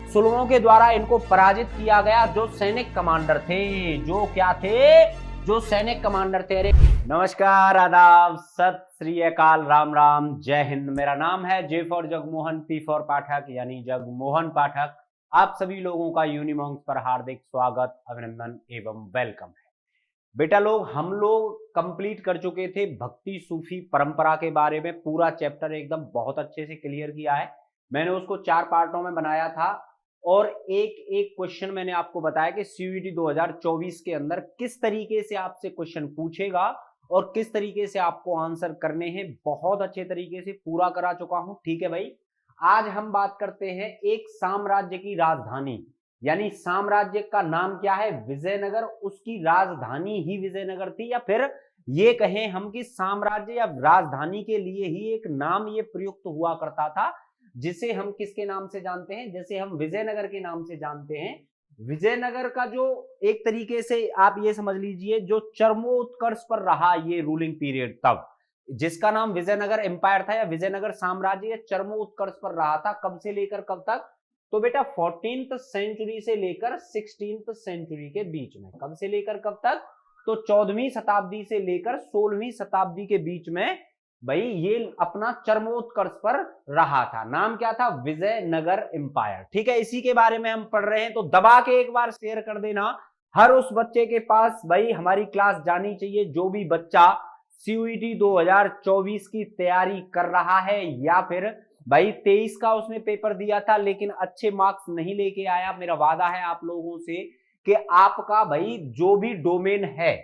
सुलहों के द्वारा इनको पराजित किया गया। जो सैनिक कमांडर थे, जो क्या थे, जो सैनिक कमांडर थे। अरे नमस्कार, आदाब, सत श्री अकाल, राम राम, जय हिंद। मेरा नाम है J for Jagmohan, P for Pathak यानी जगमोहन पाठक। आप सभी लोगों का यूनिमॉन्क्स पर हार्दिक स्वागत, अभिनंदन एवं वेलकम है। बेटा लोग, हम लोग कंप्लीट कर चुके थे भक्ति सूफी परंपरा के बारे में। पूरा चैप्टर एकदम बहुत अच्छे से क्लियर किया है। मैंने उसको 4 पार्टों में बनाया था और एक एक क्वेश्चन मैंने आपको बताया कि सीयूईटी 2024 के अंदर किस तरीके से आपसे क्वेश्चन पूछेगा और किस तरीके से आपको आंसर करने हैं। बहुत अच्छे तरीके से पूरा करा चुका हूं। ठीक है भाई, आज हम बात करते हैं एक साम्राज्य की राजधानी, यानी साम्राज्य का नाम क्या है, विजयनगर। उसकी राजधानी ही विजयनगर थी, या फिर ये कहें हम कि साम्राज्य या राजधानी के लिए ही एक नाम ये प्रयुक्त हुआ करता था, जिसे हम किसके नाम से जानते हैं, जैसे हम विजयनगर के नाम से जानते हैं। विजयनगर का जो एक तरीके से आप ये समझ लीजिए, जो चरमोत्कर्ष पर रहा ये रूलिंग पीरियड, तब जिसका नाम विजयनगर एम्पायर था या विजयनगर साम्राज्य, चरमोत्कर्ष पर रहा था। कब से लेकर कब तक? तो बेटा 14th सेंचुरी से लेकर 16th सेंचुरी के बीच में। कब से लेकर कब तक? तो 14वीं शताब्दी से लेकर 16वीं शताब्दी के बीच में भाई ये अपना चरमोत्कर्ष पर रहा था। नाम क्या था? विजयनगर एम्पायर। ठीक है, इसी के बारे में हम पढ़ रहे हैं, तो दबा के एक बार शेयर कर देना। हर उस बच्चे के पास भाई हमारी क्लास जानी चाहिए, जो भी बच्चा सीयूईटी 2024 की तैयारी कर रहा है या फिर भाई 23 का उसने पेपर दिया था लेकिन अच्छे मार्क्स नहीं लेके आया। मेरा वादा है आप लोगों से कि आपका भाई जो भी डोमेन है,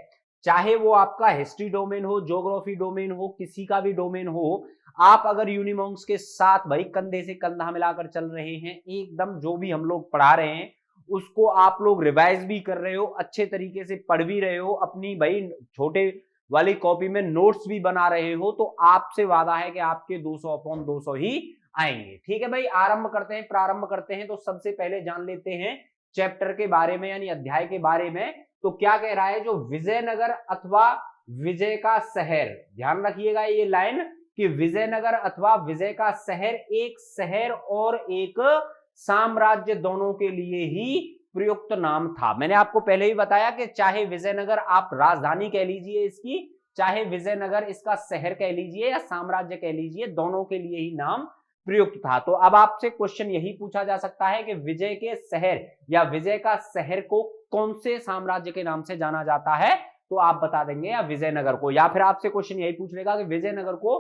चाहे वो आपका हिस्ट्री डोमेन हो, ज्योग्राफी डोमेन हो, किसी का भी डोमेन हो, आप अगर यूनिमॉन्क्स के साथ भाई कंधे से कंधा मिलाकर चल रहे हैं, एकदम जो भी हम लोग पढ़ा रहे हैं उसको आप लोग रिवाइज भी कर रहे हो, अच्छे तरीके से पढ़ भी रहे हो, अपनी भाई छोटे वाली कॉपी में नोट्स भी बना रहे हो, तो आपसे वादा है कि आपके 200/200 ही आएंगे। ठीक है भाई, आरंभ करते हैं, प्रारंभ करते हैं। तो सबसे पहले जान लेते हैं चैप्टर के बारे में, यानी अध्याय के बारे में। तो क्या कह रहा है, जो विजयनगर अथवा विजय का शहर, ध्यान रखिएगा ये लाइन कि विजयनगर अथवा विजय का शहर एक शहर और एक साम्राज्य दोनों के लिए ही प्रयुक्त नाम था। मैंने आपको पहले ही बताया कि चाहे विजयनगर आप राजधानी कह लीजिए इसकी, चाहे विजयनगर इसका शहर कह लीजिए या साम्राज्य कह लीजिए, दोनों के लिए ही नाम प्रयुक्त था। तो अब आपसे क्वेश्चन यही पूछा जा सकता है कि विजय के शहर या विजय का शहर को कौन से साम्राज्य के नाम से जाना जाता है, तो आप बता देंगे या विजयनगर को, या फिर आपसे क्वेश्चन यही पूछ लेगा कि विजयनगर को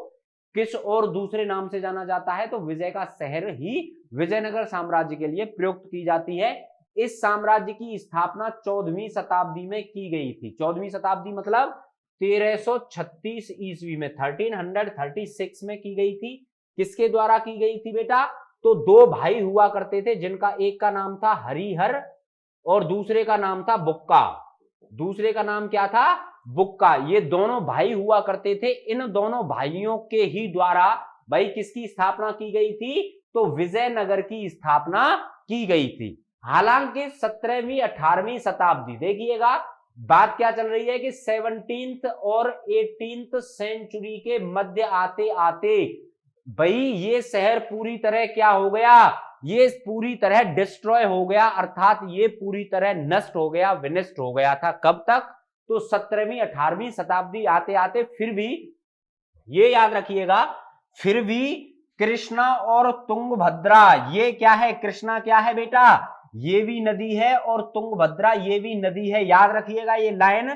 किस और दूसरे नाम से जाना जाता है, तो विजय का शहर ही विजयनगर साम्राज्य के लिए प्रयुक्त की जाती है। इस साम्राज्य की स्थापना 14वीं शताब्दी में की गई थी। 14वीं शताब्दी मतलब 1336 ईस्वी में, 1336 में की गई थी। किसके द्वारा की गई थी बेटा? तो 2 भाई हुआ करते थे, जिनका एक का नाम था हरिहर और दूसरे का नाम था बुक्का। दूसरे का नाम क्या था? बुक्का। ये दोनों भाई हुआ करते थे। इन दोनों भाइयों के ही द्वारा भाई किसकी स्थापना की गई थी? तो विजयनगर की स्थापना की गई थी। हालांकि 17वीं 18वीं शताब्दी, देखिएगा बात क्या चल रही है कि 17th और 18th सेंचुरी के मध्य आते आते भाई ये शहर पूरी तरह क्या हो गया, ये पूरी तरह डिस्ट्रॉय हो गया, अर्थात ये पूरी तरह नष्ट हो गया, विनष्ट हो गया था। कब तक? तो 17वीं 18वीं शताब्दी आते आते। फिर भी ये याद रखिएगा, फिर भी कृष्णा और तुंगभद्रा, ये क्या है? कृष्णा क्या है बेटा? ये भी नदी है और तुंगभद्रा ये भी नदी है। याद रखिएगा ये लाइन।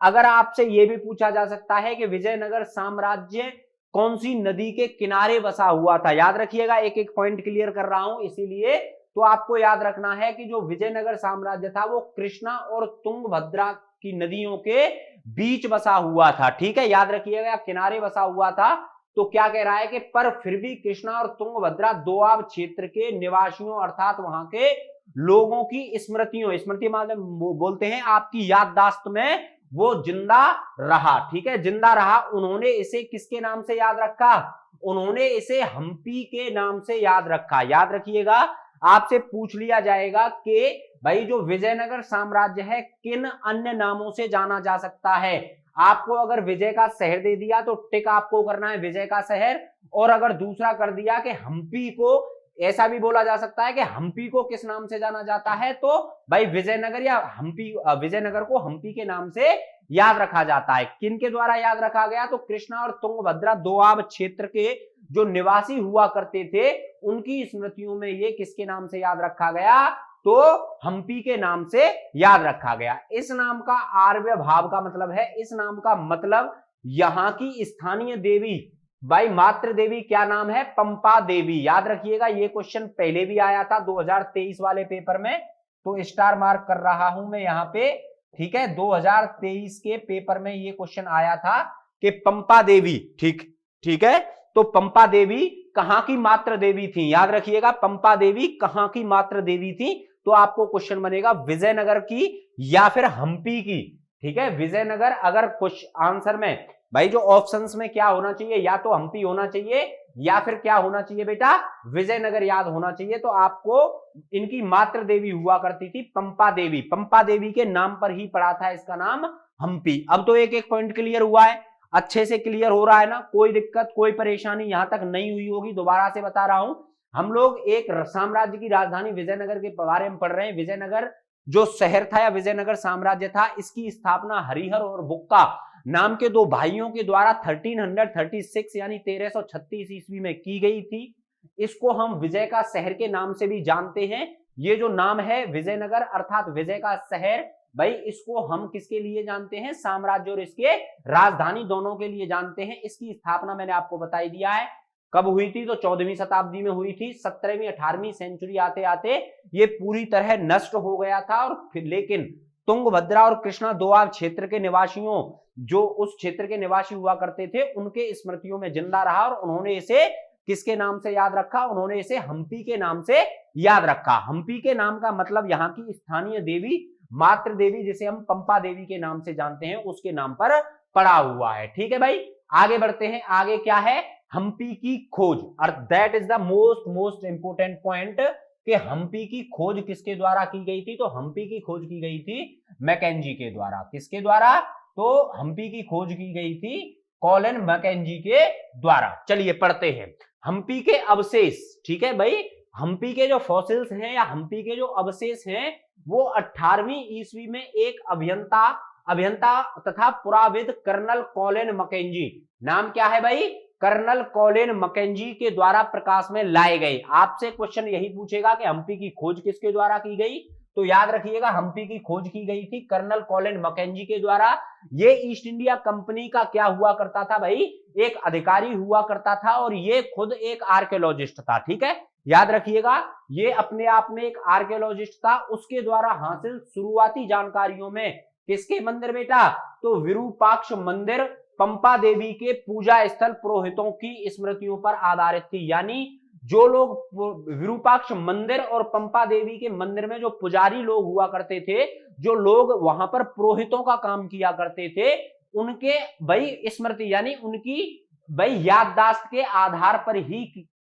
अगर आपसे ये भी पूछा जा सकता है कि विजयनगर साम्राज्य कौन सी नदी के किनारे बसा हुआ था, याद रखिएगा, एक एक पॉइंट क्लियर कर रहा हूं इसीलिए। तो आपको याद रखना है कि जो विजयनगर साम्राज्य था वो कृष्णा और तुंगभद्रा की नदियों के बीच बसा हुआ था। ठीक है, याद रखिएगा, किनारे बसा हुआ था। तो क्या कह रहा है कि पर फिर भी कृष्णा और तुंगभद्रा दोआब क्षेत्र के निवासियों अर्थात वहां के लोगों की स्मृतियों, स्मृति मतलब बोलते हैं आपकी याददाश्त में, वो जिंदा रहा। ठीक है, जिंदा रहा। उन्होंने इसे किसके नाम से याद रखा? उन्होंने इसे हम्पी के नाम से याद रखा। याद रखिएगा, आपसे पूछ लिया जाएगा कि भाई जो विजयनगर साम्राज्य है किन अन्य नामों से जाना जा सकता है। आपको अगर विजय का शहर दे दिया तो टिक आपको करना है विजय का शहर, और अगर दूसरा कर दिया कि हम्पी को ऐसा भी बोला जा सकता है कि हम्पी को किस नाम से जाना जाता है, तो भाई विजयनगर या हम्पी, विजयनगर को हम्पी के नाम से याद रखा जाता है। किन के द्वारा याद रखा गया, तो कृष्णा और तुंगभद्रा दोआब क्षेत्र के जो निवासी हुआ करते थे उनकी स्मृतियों में ये किसके नाम से याद रखा गया, तो हम्पी के नाम से याद रखा गया। इस नाम का आर्य भाव का मतलब है, इस नाम का मतलब यहां की स्थानीय देवी, भाई मातृ देवी क्या नाम है, पंपा देवी। याद रखिएगा, ये क्वेश्चन पहले भी आया था 2023 वाले पेपर में, तो स्टार मार्क कर रहा हूं मैं यहां पे, ठीक है। 2023 के पेपर में ये क्वेश्चन आया था कि पंपा देवी, ठीक है, तो पंपा देवी कहां की मातृ देवी थी, याद रखिएगा पंपा देवी कहां की मातृ देवी थी। तो आपको क्वेश्चन बनेगा विजयनगर की या फिर हम्पी की, ठीक है। विजयनगर, अगर कुछ आंसर में भाई जो ऑप्शंस में क्या होना चाहिए, या तो हम्पी होना चाहिए या फिर क्या होना चाहिए बेटा, विजयनगर याद होना चाहिए। तो आपको इनकी मातृ देवी हुआ करती थी पंपा देवी, पंपा देवी के नाम पर ही पड़ा था इसका नाम हम्पी। अब तो एक एक पॉइंट क्लियर हुआ है, अच्छे से क्लियर हो रहा है ना, कोई दिक्कत कोई परेशानी यहां तक नहीं हुई होगी। दोबारा से बता रहा हूं, हम लोग एक साम्राज्य की राजधानी विजयनगर के बारे में पढ़ रहे हैं। विजयनगर जो शहर था या विजयनगर साम्राज्य था, इसकी स्थापना हरिहर और बुक्का नाम के दो भाइयों के द्वारा 1336 यानी 1336 ईस्वी में की गई थी। इसको हम विजय का शहर के नाम से भी जानते हैं। ये जो नाम है विजयनगर अर्थात विजय का शहर, भाई इसको हम किसके लिए जानते हैं, साम्राज्य और इसके राजधानी दोनों के लिए जानते हैं। इसकी स्थापना मैंने आपको बता ही दिया है, कब हुई थी, तो 14वीं शताब्दी में हुई थी। 17वीं 18वीं सेंचुरी आते आते ये पूरी तरह नष्ट हो गया था, और फिर लेकिन तुंगभद्रा और कृष्णा दोआब क्षेत्र के निवासियों, जो उस क्षेत्र के निवासी हुआ करते थे, उनके स्मृतियों में जिंदा रहा और उन्होंने इसे किसके नाम से याद रखा, उन्होंने इसे हम्पी के नाम से याद रखा। हम्पी के नाम का मतलब यहाँ की स्थानीय देवी मातृ देवी, जिसे हम पंपा देवी के नाम से जानते हैं, उसके नाम पर पड़ा हुआ है। ठीक है भाई, आगे बढ़ते हैं। आगे क्या है, हम्पी की खोज, और that is the most important point कि हम्पी की खोज किसके द्वारा की गई थी, तो हम्पी की खोज की गई थी मैकेंजी के द्वारा। किसके द्वारा, तो हम्पी की खोज की गई थी कॉलिन मैकेंजी के द्वारा। चलिए पढ़ते हैं हम्पी के अवशेष। ठीक है भाई, हम्पी के जो फॉसिल्स हैं या हम्पी के जो अवशेष हैं, वो 18वीं ईस्वी में एक अभियंता तथा पुराविद कर्नल कॉलिन मैकेंजी, नाम क्या है भाई, कर्नल कॉलिन मैकेंजी के द्वारा प्रकाश में लाए गए। आपसे क्वेश्चन यही पूछेगा कि हम्पी की खोज किसके द्वारा की गई, तो याद रखिएगा हम्पी की खोज की गई थी कर्नल कॉलिन मैकेंजी के द्वारा। ये ईस्ट इंडिया कंपनी का क्या हुआ करता था भाई, एक अधिकारी हुआ करता था, और ये खुद एक आर्कियोलॉजिस्ट था। ठीक है, याद रखिएगा ये अपने आप में एक आर्कियोलॉजिस्ट था। उसके द्वारा हासिल शुरुआती जानकारियों में किसके मंदिर बेटा, तो विरूपाक्ष मंदिर पंपा देवी के पूजा स्थल पुरोहितों की स्मृतियों पर आधारित थी। यानी जो लोग विरूपाक्ष मंदिर और पंपा देवी के मंदिर में जो पुजारी लोग हुआ करते थे, जो लोग वहां पर पुरोहितों का काम किया करते थे, उनके भाई स्मृति यानी उनकी भाई याददाश्त के आधार पर ही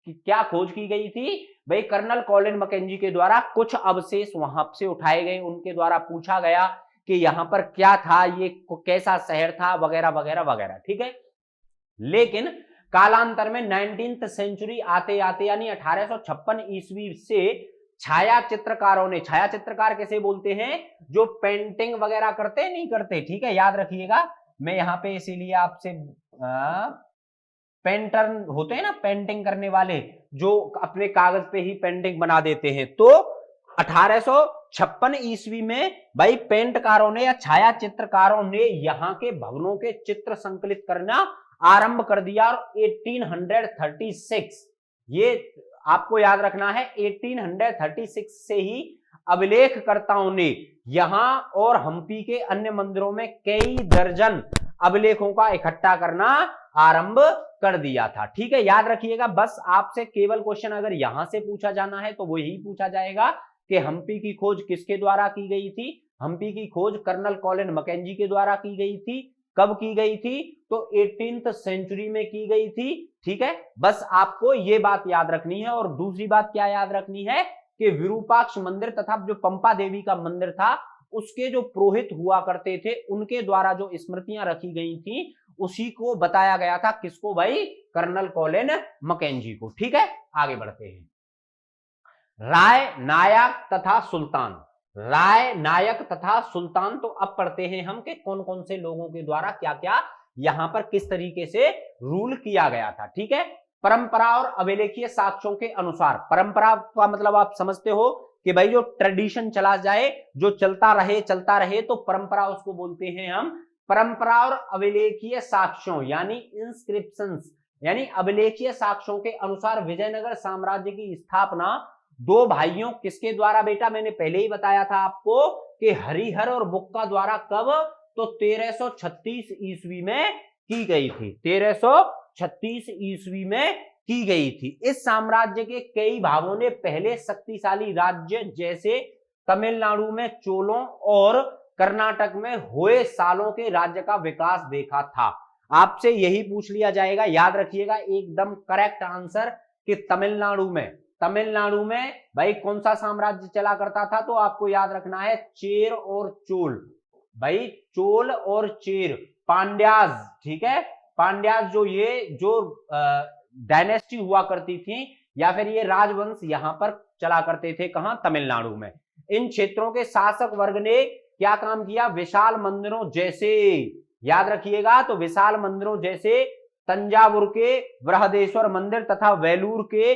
क्या खोज की गई थी भाई, कर्नल कॉलिन मैकेंजी के द्वारा कुछ अवशेष वहां से उठाए गए। उनके द्वारा पूछा गया कि यहां पर क्या था, ये कैसा शहर था, वगैरह वगैरह वगैरह। ठीक है, लेकिन कालांतर में 19th सेंचुरी आते आते यानी 1856 ईस्वी से छाया चित्रकारों ने, छाया चित्रकार कैसे बोलते हैं, जो पेंटिंग वगैरह करते नहीं करते, ठीक है, याद रखिएगा। मैं यहाँ पे इसीलिए आपसे पेंटर होते हैं ना, पेंटिंग करने वाले, जो अपने कागज पे ही पेंटिंग बना देते हैं, तो 1856 ईस्वी में भाई पेंटकारों ने या छाया चित्रकारों ने यहाँ के भवनों के चित्र संकलित करना आरंभ कर दिया। और 1836, ये आपको याद रखना है, 1836 से ही अभिलेखकर्ताओं ने यहां और हम्पी के अन्य मंदिरों में कई दर्जन अभिलेखों का इकट्ठा करना आरंभ कर दिया था। ठीक है, याद रखिएगा। बस आपसे केवल क्वेश्चन अगर यहां से पूछा जाना है तो वो यही पूछा जाएगा कि हम्पी की खोज किसके द्वारा की गई थी। हम्पी की खोज कर्नल कॉलिन मैकेंजी के द्वारा की गई थी। कब की गई थी, तो 18th सेंचुरी में की गई थी। ठीक है, बस आपको ये बात याद रखनी है। और दूसरी बात क्या याद रखनी है कि विरूपाक्ष मंदिर तथा जो पंपा देवी का मंदिर था, उसके जो पुरोहित हुआ करते थे, उनके द्वारा जो स्मृतियां रखी गई थी, उसी को बताया गया था। किसको भाई, कर्नल कॉलिन मैकेंजी को। ठीक है, आगे बढ़ते हैं। राय, नायक तथा सुल्तान। राय, नायक तथा सुल्तान। तो अब पढ़ते हैं हम कि कौन कौन से लोगों के द्वारा क्या क्या यहां पर किस तरीके से रूल किया गया था। ठीक है, परंपरा और अभिलेखीय साक्ष्यों के अनुसार। परंपरा का मतलब आप समझते हो कि भाई जो ट्रेडिशन चला जाए, जो चलता रहे, तो परंपरा उसको बोलते हैं हम। परंपरा और अभिलेखीय साक्ष्यों यानी इंस्क्रिप्शंस, यानी अभिलेखीय साक्ष्यों के अनुसार विजयनगर साम्राज्य की स्थापना दो भाइयों किसके द्वारा बेटा, मैंने पहले ही बताया था आपको कि हरिहर और बुक्का द्वारा। कब? तो 1336 ईस्वी में की गई थी। 1336 ईस्वी में की गई थी। इस साम्राज्य के कई भागों ने पहले शक्तिशाली राज्य जैसे तमिलनाडु में चोलों और कर्नाटक में होयसालों के राज्य का विकास देखा था। आपसे यही पूछ लिया जाएगा, याद रखिएगा एकदम करेक्ट आंसर कि तमिलनाडु में भाई कौन सा साम्राज्य चला करता था। तो आपको याद रखना है चेर और चोल। भाई चोल और चेर, पांड्याज। ठीक है, पांड्याज जो डायनेस्टी हुआ करती थी या फिर ये राजवंश यहां पर चला करते थे। कहां? तमिलनाडु में। इन क्षेत्रों के शासक वर्ग ने क्या काम किया? विशाल मंदिरों जैसे, याद रखिएगा, तो विशाल मंदिरों जैसे तंजावुर के बृहदेश्वर मंदिर तथा वेलूर के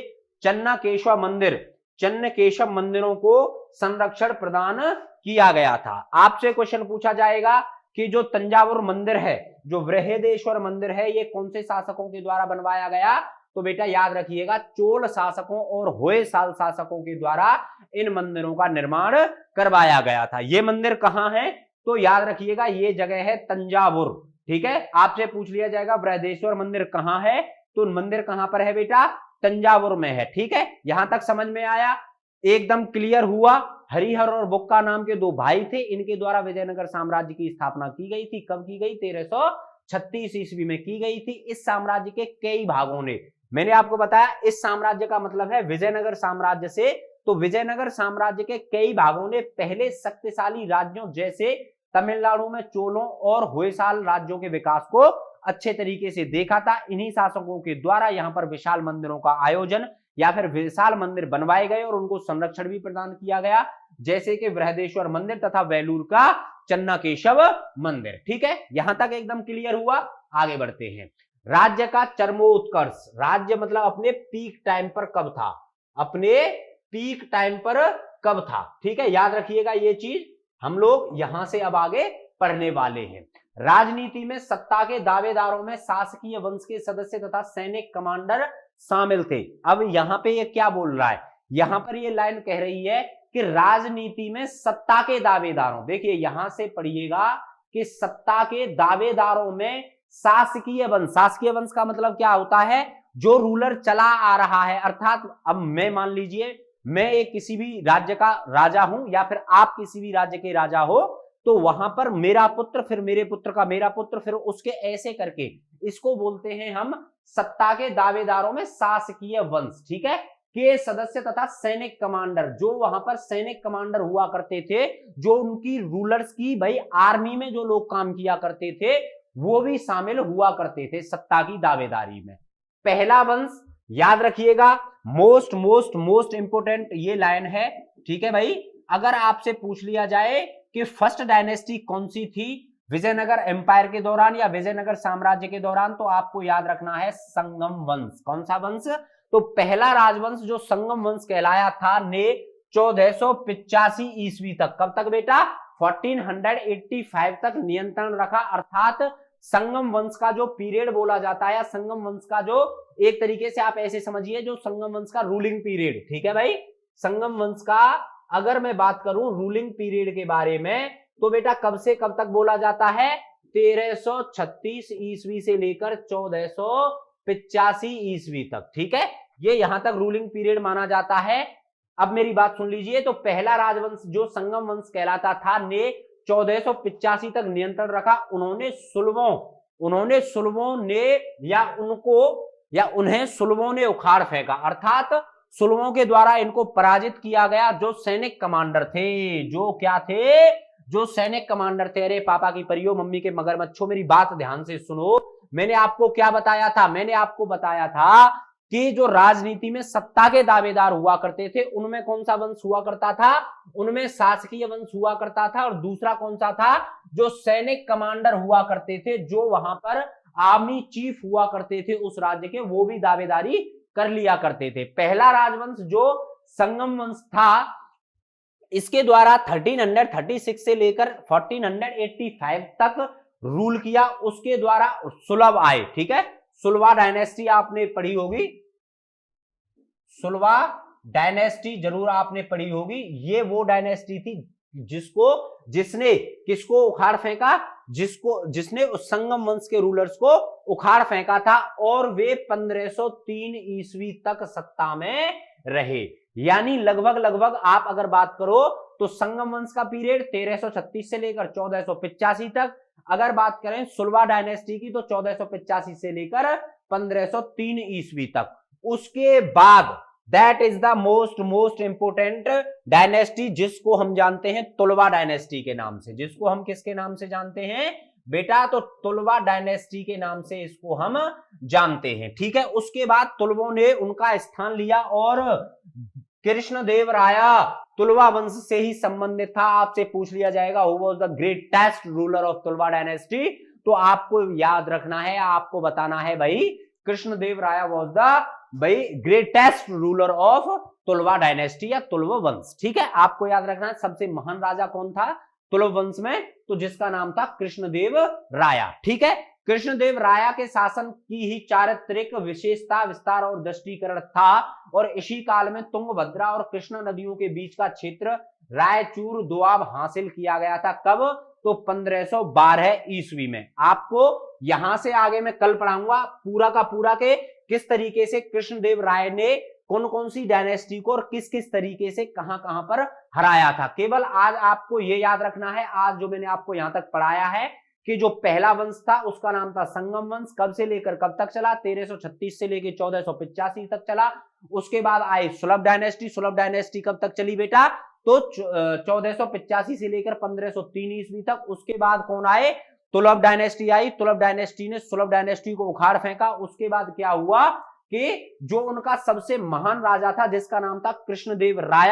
चन्नकेशव मंदिरों को संरक्षण प्रदान किया गया था। आपसे क्वेश्चन पूछा जाएगा कि जो तंजावुर मंदिर है, जो बृहदेश्वर मंदिर है, ये कौन से शासकों के द्वारा बनवाया गया? तो बेटा याद रखिएगा चोल शासकों और होयसाल शासकों के द्वारा इन मंदिरों का निर्माण करवाया गया था। ये मंदिर कहां है? तो याद रखिएगा ये जगह है तंजावुर। ठीक है, आपसे पूछ लिया जाएगा बृहदेश्वर मंदिर कहां है, तो मंदिर कहां पर है बेटा? तंजावुर में है। ठीक है, यहां तक समझ में आया, एकदम क्लियर हुआ। हरिहर और बुक्का नाम के दो भाई थे, इनके द्वारा विजयनगर साम्राज्य की स्थापना की गई थी। कब की गई? 1336 ईस्वी में की गई थी। इस साम्राज्य के कई भागों ने, मैंने आपको बताया इस साम्राज्य का मतलब है विजयनगर साम्राज्य से, तो विजयनगर साम्राज्य के कई भागों ने पहले शक्तिशाली राज्यों जैसे तमिलनाडु में चोलों और होयसाल राज्यों के विकास को अच्छे तरीके से देखा था। इन्हीं शासकों के द्वारा यहां पर विशाल मंदिरों का आयोजन या फिर विशाल मंदिर बनवाए गए और उनको संरक्षण भी प्रदान किया गया, जैसे कि बृहदेश्वर मंदिर तथा वेलूर का चन्नाकेशव मंदिर। ठीक है, यहां तक एकदम क्लियर हुआ। आगे बढ़ते हैं। राज्य का चरमोत्कर्ष, राज्य मतलब अपने पीक टाइम पर कब था? अपने पीक टाइम पर कब था? ठीक है, याद रखिएगा ये चीज, हम लोग यहां से अब आगे पढ़ने वाले हैं। राजनीति में सत्ता के दावेदारों में शासकीय वंश के सदस्य तथा सैनिक कमांडर शामिल थे। अब यहां पे ये क्या बोल रहा है? यहां पर ये लाइन कह रही है कि राजनीति में सत्ता के दावेदारों, देखिए यहां से पढ़िएगा कि सत्ता के दावेदारों में शासकीय वंश का मतलब क्या होता है? जो रूलर चला आ रहा है। अर्थात अब मैं मान लीजिए मैं एक किसी भी राज्य का राजा हूं या फिर आप किसी भी राज्य के राजा हो, तो वहां पर मेरा पुत्र, फिर मेरे पुत्र का मेरा पुत्र, फिर उसके ऐसे करके इसको बोलते हैं हम सत्ता के दावेदारों में शासकीय वंश। ठीक है, के सदस्य तथा सैनिक कमांडर, जो वहां पर सैनिक कमांडर हुआ करते थे, जो उनकी रूलर्स की भाई आर्मी में जो लोग काम किया करते थे, वो भी शामिल हुआ करते थे सत्ता की दावेदारी में। पहला वंश, याद रखिएगा, मोस्ट मोस्ट मोस्ट इंपोर्टेंट ये लाइन है। ठीक है भाई, अगर आपसे पूछ लिया जाए कि फर्स्ट डायनेस्टी कौन सी थी विजयनगर एम्पायर के दौरान या विजयनगर साम्राज्य के दौरान, तो आपको याद रखना है संगम वंश। कौन सा वंश? तो पहला राजवंश जो संगम वंश कहलाया था ने 1485 ईस्वी तक, कब तक बेटा? 1485 तक नियंत्रण रखा। अर्थात संगम वंश का जो पीरियड बोला जाता है, संगम वंश का जो एक तरीके से आप ऐसे समझिए, जो संगम वंश का रूलिंग पीरियड। ठीक है भाई, संगम वंश का अगर मैं बात करूं रूलिंग पीरियड के बारे में, तो बेटा कब से कब तक बोला जाता है? 1336 ईस्वी से लेकर 1485 ईस्वी तक। ठीक है, ये यहां तक रूलिंग पीरियड माना जाता है। अब मेरी बात सुन लीजिए, तो पहला राजवंश जो संगम वंश कहलाता था ने 1485 तक नियंत्रण रखा। उन्होंने सुलभों ने या उन्हें सुलभों ने उखाड़ फेंका। अर्थात सुलभों के द्वारा इनको पराजित किया गया। जो सैनिक कमांडर थे, जो क्या थे? जो सैनिक कमांडर थे। अरे पापा की परियो, मम्मी के मगरमच्छों, मेरी बात ध्यान से सुनो। मैंने आपको क्या बताया था? मैंने आपको बताया था कि जो राजनीति में सत्ता के दावेदार हुआ करते थे उनमें कौन सा वंश हुआ करता था, उनमें शासकीय वंश हुआ करता था, और दूसरा कौन सा था, जो सैनिक कमांडर हुआ करते थे, जो वहां पर आर्मी चीफ हुआ करते थे उस राज्य के, वो भी दावेदारी कर लिया करते थे। पहला राजवंश जो संगम वंश था, इसके द्वारा 1336 से लेकर 1485 तक रूल किया, उसके द्वारा सुलभ आए। ठीक है, सुलभा डायनेस्टी आपने पढ़ी होगी, सुलभा डायनेस्टी जरूर आपने पढ़ी होगी। ये वो डायनेस्टी थी जिसने किसको उखाड़ फेंका, जिसने उस संगम वंश के रूलर्स को उखाड़ फेंका था, और वे 1503 ईस्वी तक सत्ता में रहे। यानी लगभग आप अगर बात करो तो संगम वंश का पीरियड 1336 से लेकर 1485 तक, अगर बात करें सुलभा डायनेस्टी की तो 1485 से लेकर 1503 ईस्वी तक। उसके बाद that is the most important dynasty, जिसको हम जानते हैं तुलवा डायनेस्टी के नाम से। जिसको हम किसके नाम से जानते हैं बेटा, तो तुलवा डायनेस्टी के नाम से इसको हम जानते हैं। ठीक है, उसके बाद तुलवों ने उनका स्थान लिया, और कृष्णदेवराय तुलवा वंश से ही संबंधित था। आपसे पूछ लिया जाएगा who was the greatest ruler of Tuluva dynasty, तो आपको याद रखना है, आपको बताना है भाई Krishnadevaraya was the greatest ruler of Tuluva dynasty या तुलवा वंश। ठीक है, आपको याद रखना है सबसे महान राजा कौन था तुलव वंश में, तो जिसका नाम था कृष्णदेव राय। ठीक है, कृष्णदेव राय के शासन की ही चारित्रिक विशेषता, विस्तार और दृष्टिकरण था, और इसी काल में तुंगभद्रा और कृष्णा नदियों के बीच का क्षेत्र रायचूर दोआब हासिल किया गया था। कब, तो 1512 ईस्वी में। आपको यहां से आगे मैं कल पढ़ाऊंगा पूरा का पूरा के किस तरीके से कृष्णदेव राय ने कौन कौन सी डायनेस्टी को और किस किस तरीके से कहां कहां पर हराया था। केवल आज आपको यह याद रखना है, आज जो मैंने आपको यहां तक पढ़ाया है कि जो पहला वंश था उसका नाम था संगम वंश। कब से लेकर कब तक चला, 1336 से लेकर 1485 तक चला। उसके बाद आई सुलभ डायनेस्टी। सुलभ डायनेस्टी कब तक चली बेटा, तो 1485 से लेकर 1503 ईस्वी तक। उसके बाद कौन आए, तुलभ डायनेस्टी आई। तुलभ डायनेस्टी ने सुलभ डायनेस्टी को उखाड़ फेंका। उसके बाद क्या हुआ कि जो उनका सबसे महान राजा था जिसका नाम था कृष्णदेव राय।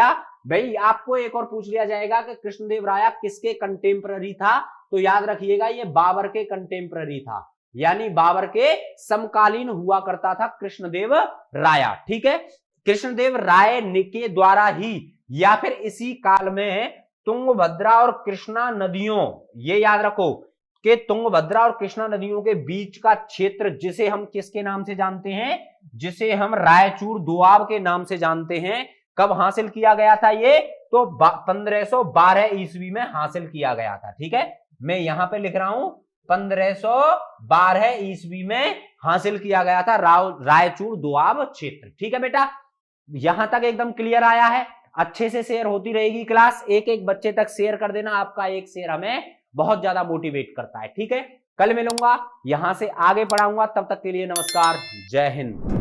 भाई आपको एक और पूछ लिया जाएगा कि कृष्णदेव राय किसके कंटेम्पररी था, तो याद रखिएगा ये बाबर के कंटेम्पररी था, यानी बाबर के समकालीन हुआ करता था कृष्णदेव राय। ठीक है, कृष्णदेव राय के द्वारा ही या फिर इसी काल में तुंगभद्रा और कृष्णा नदियों, ये याद रखो कि तुंगभद्रा और कृष्णा नदियों के बीच का क्षेत्र जिसे हम किसके नाम से जानते हैं, जिसे हम रायचूर दोआब के नाम से जानते हैं, कब हासिल किया गया था ये, तो 1512 ईस्वी में हासिल किया गया था। ठीक है, मैं यहां पे लिख रहा हूं 1512 ईस्वी में हासिल किया गया था रायचूर दोआब क्षेत्र। ठीक है बेटा, यहां तक एकदम क्लियर आया है। अच्छे से शेयर होती रहेगी क्लास, एक एक बच्चे तक शेयर कर देना, आपका एक शेयर हमें बहुत ज्यादा मोटिवेट करता है। ठीक है, कल मिलूंगा, यहां से आगे पढ़ाऊंगा, तब तक के लिए नमस्कार, जय हिंद।